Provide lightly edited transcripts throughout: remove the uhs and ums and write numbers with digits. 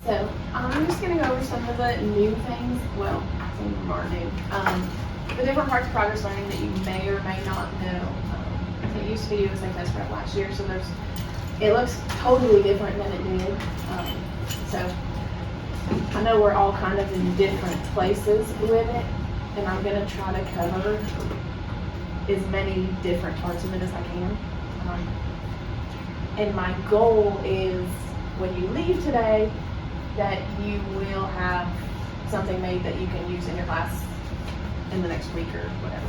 So I'm just going to go over some of the new things. Well, some of them are new. The different parts of progress learning that you may or may not know. It used to be USA Test Prep last year, so it looks totally different than it did. So I know we're all kind of in different places with it, and I'm going to try to cover as many different parts of it as I can. And my goal is when you leave today that you will have something made that you can use in your class in the next week or whatever.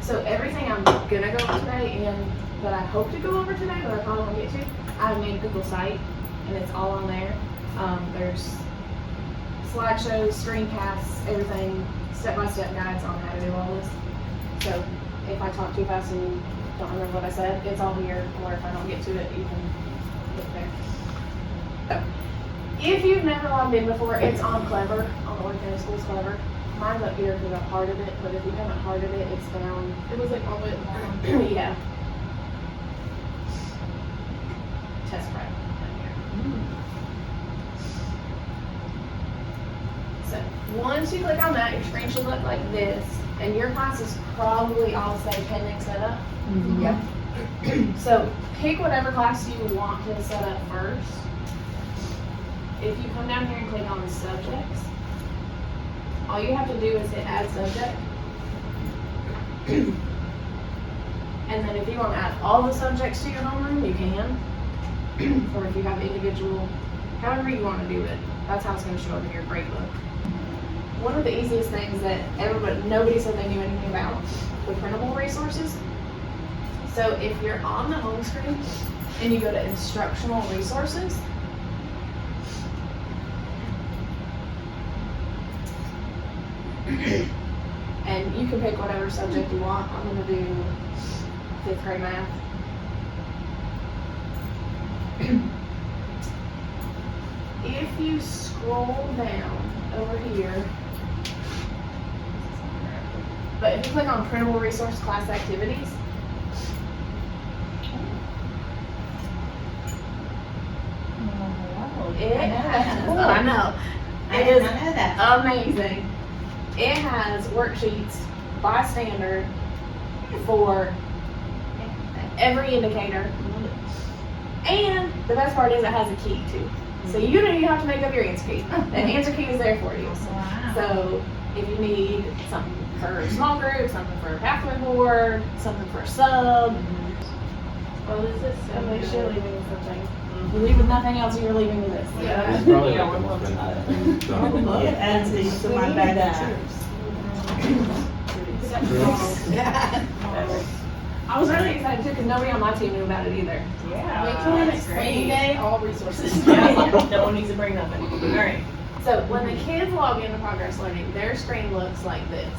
So everything I'm gonna go over today and that I hope to go over today, but I probably won't get to, I made a Google site and it's all on there. There's slideshows, screencasts, everything, step-by-step guides on how to do all this. So if I talk too fast and you don't remember what I said, it's all here, or if I don't get to it, you can look there. So, if you've never logged in before, it's on Clever, on the Oregon Schools Clever. Mine's up here because I've hearted it, but if you haven't hearted it, it's down. It was like all the way at the bottom. Yeah. Test prep down here. So, once you click on that, your screen should look like this, and your classes probably all say pending setup. Yep. So, pick whatever class you want to set up first. If you come down here and click on the subjects, all you have to do is hit add subject. And then if you want to add all the subjects to your homeroom, you can. Or if you have individual, however you want to do it, that's how it's going to show up in your grade book. One of the easiest things that nobody said they knew anything about, the printable resources. So if you're on the home screen and you go to instructional resources, and you can pick whatever subject you want. I'm going to do 5th grade math. If you scroll down over here, but if you click on printable resource class activities, it has, I know, it is amazing. It has worksheets by standard for every indicator. And the best part is it has a key too. So you don't even have to make up your answer key. The answer key is there for you. Wow. So if you need something for a small group, something for a pathway board, something for a sub. Well, this is somebody should leave me with something. You leave with nothing else, you're leaving with this. Yeah. It's probably Yeah, like we're the looking most benefit. It adds these to my bag. I was really excited too because nobody on my team knew about it either. Yeah. That's Rainy great. day, all resources. No one needs to bring nothing. All right. So when the kids log into Progress Learning, their screen looks like this.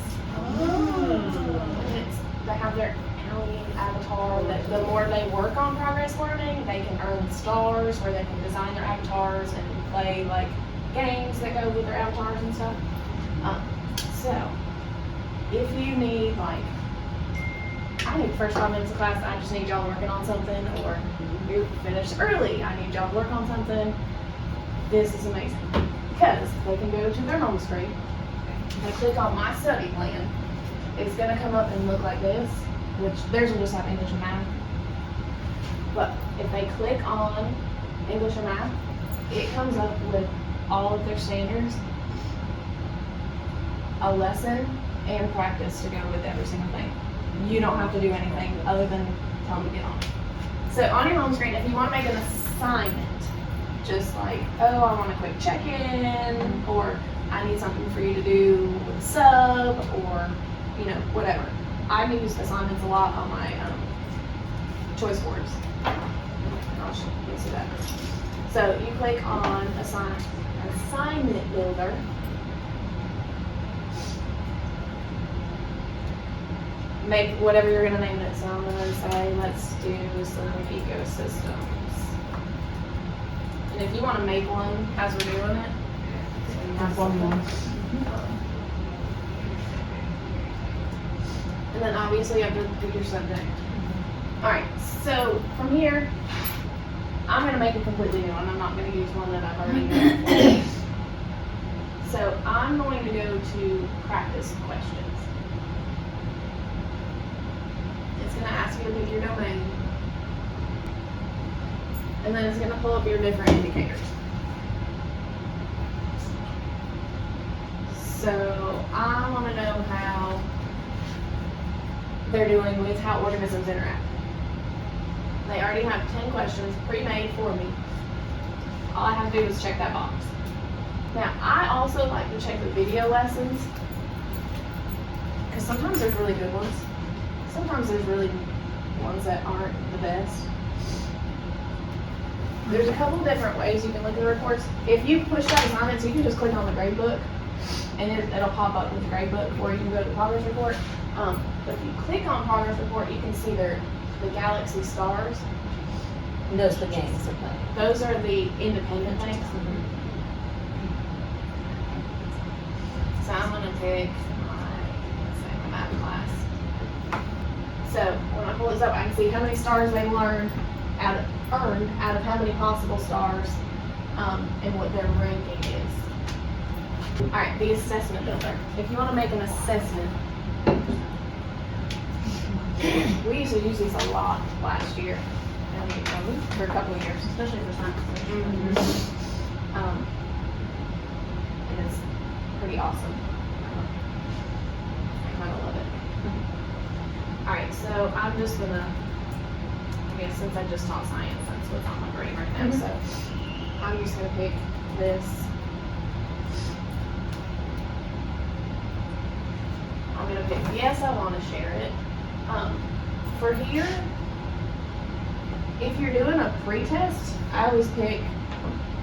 And they have their alien avatar. That the more they work on Progress Learning, they can earn stars where they can design their avatars and play like games that go with their avatars and stuff. So if you need like, I need the first 5 minutes of class, I just need y'all working on something, or you're finished early, I need y'all to work on something, this is amazing. Because they can go to their home screen, they click on my study plan, it's gonna come up and look like this, which theirs will just have English and math. But if they click on English and math, it comes up with all of their standards, a lesson, and practice to go with every single thing. You don't have to do anything other than tell them to get on it. So on your home screen, if you want to make an assignment, just like, oh, I want a quick check-in, or I need something for you to do with a sub, or, you know, whatever. I use assignments a lot on my choice boards. I'll show you see that. So you click on assignment builder. Make whatever you're going to name it. So I'm going to say, let's do some ecosystems. And if you want to make one as we're doing it, so you have one more. And then obviously you have to pick your subject. Alright, so from here, I'm gonna make a completely new one. I'm not gonna use one that I've already done. So I'm going to go to practice questions. It's gonna ask you to pick your domain. And then it's gonna pull up your different indicators. So I wanna know how they're doing with how organisms interact. They already have 10 questions pre-made for me. All I have to do is check that box. Now, I also like to check the video lessons, because sometimes there's really good ones. Sometimes there's really ones that aren't the best. There's a couple different ways you can look at the reports. If you push that assignments, you can just click on the grade book, and it'll pop up with the grade book, or you can go to the progress report. But if you click on progress report, you can see the galaxy stars. And those are the games they're playing. Those are the independent things. So I'm gonna pick my math class. So when I pull this up, I can see how many stars they earned out of how many possible stars, and what their ranking is. All right, the assessment builder. If you want to make an assessment, we used to use these a lot last year, and for a couple of years, especially for science. And it's pretty awesome. I kind of love it. All right, so I'm just gonna, I guess since I just taught science, that's what's on my brain right now. So I'm just gonna pick this. I'm gonna pick yes, I want to share it. For here, if you're doing a pre-test, I always pick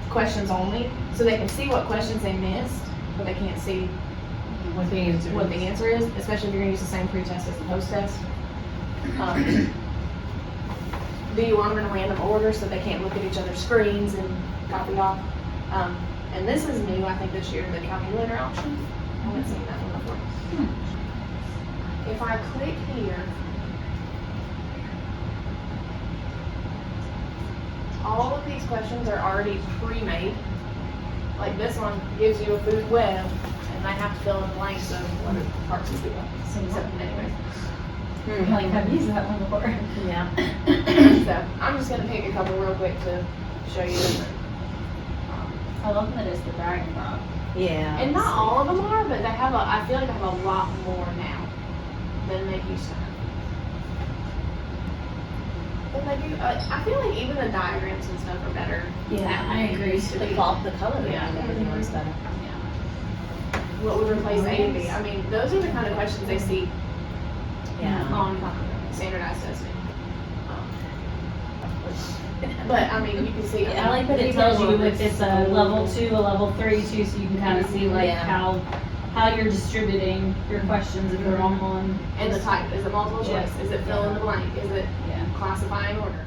questions only, so they can see what questions they missed, but they can't see What the answer what the answer is, especially if you're gonna use the same pre-test as the post-test. Do you want them in a random order so they can't look at each other's screens and copy off? And this is new, I think, this year, the calculator option. I haven't seen that one before. If I click here, all of these questions are already pre-made. Like this one gives you a food web, and I have to fill in the blanks of what parts of food. So anyway. Like I've used that one before. Yeah. So I'm just gonna pick a couple real quick to show you. I love that it's the drag and drop. Yeah. And not all of them are, but they have I feel like they have a lot more now than they used to have. But they do, I feel like even the diagrams and stuff are better. Yeah, now I than they agree. used to The be. color and everything was better. What would replace A and B? I mean, those are the kind of questions they see Yeah. on standardized testing. But I mean, you can see. I like that it tells you if it's a level 2, a level 3 too, so you can kind of see like Yeah. how you're distributing your questions if they're on one. And the type, is it multiple Yeah. choice? Is it fill in the blank? Is it Yeah. classify in order?